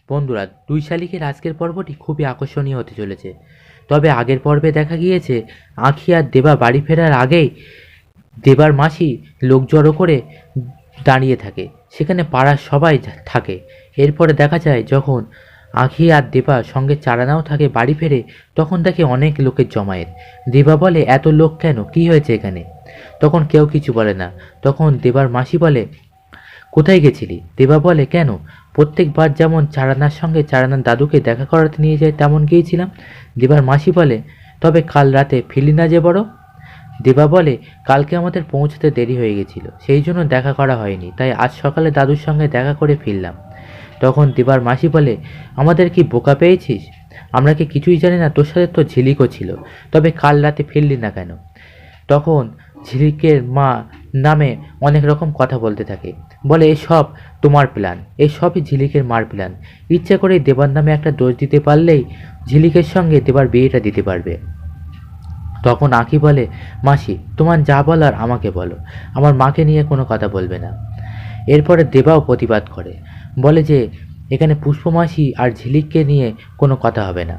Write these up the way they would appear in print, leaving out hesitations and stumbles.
বন্ধুরা, দুই শালিকের আজকের পর্বটি খুবই আকর্ষণীয় হতে চলেছে। তবে আগের পর্বে দেখা গিয়েছে আঁখি আর দেবা বাড়ি ফেরার আগেই দেবার মাসি লোক জড়ো করে দাঁড়িয়ে থাকে, সেখানে পাড়ার সবাই থাকে। এরপরে দেখা যায় যখন আঁখি আর দেবা সঙ্গে চারানাও থাকে বাড়ি ফেরে, তখন দেখে অনেক লোকের জমায়েত। দেবা বলে, এত লোক কেন, কি হয়েছে এখানে? তখন কেউ কিছু বলে না। তখন দেবার মাসি বলে, কোথায় গেছিলি? দেবা বলে, কেন, প্রত্যেকবার যেমন চারানার সঙ্গে চারানার দাদুকে দেখা করাতে নিয়ে যায় তেমন গিয়েছিলাম। দেবার মাসি বলে, তবে কাল রাতে ফিরলি না যে বড়? দেবা বলে, কালকে আমাদের পৌঁছতে দেরি হয়ে গেছিল, সেই জন্য দেখা করা হয়নি, তাই আজ সকালে দাদুর সঙ্গে দেখা করে ফিরলাম। তখন দেবার মাসি বলে, আমাদের কি বোকা পেয়েছিস? আমরা কি কিছুই জানি না? তোর সাথে তো ঝিলিকও ছিল, তবে কাল রাতে ফিরলি না কেন? তখন ঝিলিকের মা নামে অনেক রকম কথা বলতে থাকে, বলে এসব তোমার প্ল্যান, এসবই ঝিলিকের মার প্ল্যান। ইচ্ছে করেই দেবার নামে একটা দোষ দিতে পারলেই ঝিলিকের সঙ্গে দেবার বিয়েটা দিতে পারবে। তখন আঁখি বলে, মাসি তোমার যা বলার আমাকে বলো, আমার মাকে নিয়ে কোনো কথা বলবে না। এরপরে দেবাও প্রতিবাদ করে, বলে যে এখানে পুষ্পমাসি আর ঝিলিককে নিয়ে কোনো কথা হবে না।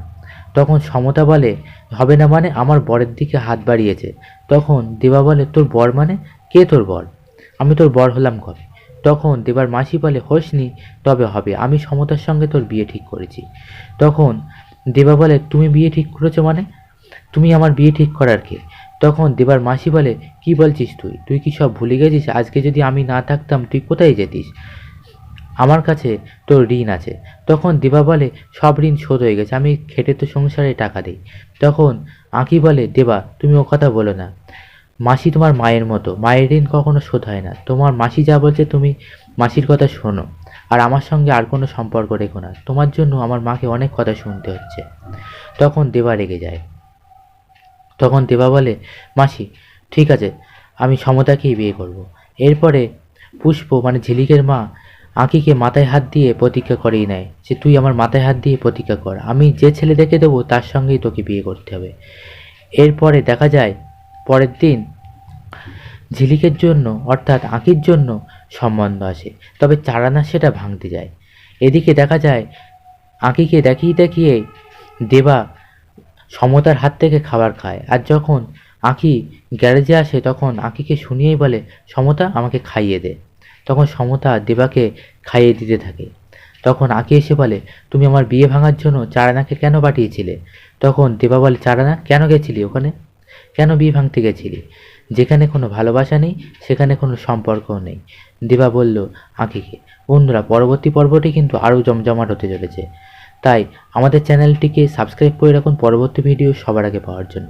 তখন সমতা বলে, হবে না মানে? আমার বরের দিকে হাত বাড়িয়েছে। তখন দেবা বলে, তোর বর মানে? কে তোর বর? আমি তোর বর হলাম কবে? তখন দেবার মাসি বলে, হোসনি, তবে হবে, আমি সমতার সঙ্গে তোর বিয়ে ঠিক করেছি। তখন দেবা বলে, তুমি বিয়ে ঠিক করেছো মানে? তুমি আমার বিয়ে ঠিক করার কে? তখন দেবার মাসি বলে, কি বলছিস তুই? তুই কি সব ভুলে গেছিস? আজকে যদি আমি না থাকতাম তুই কোথায় যেতিস? আমার কাছে তোর ঋণ আছে। তখন দেবা বলে, সব ঋণ শোধ হয়ে গেছে, আমি খেটে তো সংসারে টাকা দিই। তখন আঁকি বলে, দেবা তুমি ও কথা বলো না, মাসি তোমার মায়ের মতো, মায়ের ঋণ কখনো শোধ হয় না। তোমার মাসি যা বলছে তুমি মাসির কথা শোনো, আর আমার সঙ্গে আর কোনো সম্পর্ক রেখো না, তোমার জন্য আমার মাকে অনেক কথা শুনতে হচ্ছে। তখন দেবা রেগে যায়। তখন দেবা বলে, মাসি ঠিক আছে, আমি সমতাকেই বিয়ে করব। এরপরে পুষ্প মানে ঝিলিকের মা আঁকিকে মাথায় হাত দিয়ে প্রতিজ্ঞা করেই নেয় যে তুই আমার মাথায় হাত দিয়ে প্রতিজ্ঞা কর, আমি যে ছেলে দেখে দেবো তার সঙ্গেই তোকে বিয়ে করতে হবে। এরপরে দেখা যায় পরের দিন ঝিলিকের জন্য অর্থাৎ আঁকির জন্য সম্বন্ধ আসে, তবে চারানা সেটা ভাঙতে যায়। এদিকে দেখা যায় আঁকিকে দেখিয়ে দেখিয়ে দেবা সমতার হাত থেকে খাবার খায়, আর যখন আঁকি গ্যারেজে আসে তখন আঁকিকে শুনিয়েই বলে, সমতা আমাকে খাইয়ে দে। তখন সমতা দেবাকে খাইয়ে দিতে থাকে। তখন আঁকি এসে বলে, তুমি আমার বিয়ে ভাঙার জন্য চারানাকে কেন পাঠিয়েছিলে? তখন দেবা বলে, চারানা কেন গেছিলি ওখানে? কেন বিয়ে ভাঙতে গেছিলি? যেখানে কোনো ভালোবাসা নেই সেখানে কোনো সম্পর্কও নেই। দেবা বলল আঁকিকে। বন্ধুরা, পরবর্তী পর্বটি কিন্তু আরও জমজমাট হতে চলেছে, তাই আমাদের চ্যানেলটিকে সাবস্ক্রাইব করে রাখুন পরবর্তী ভিডিও সবার আগে পাওয়ার জন্য।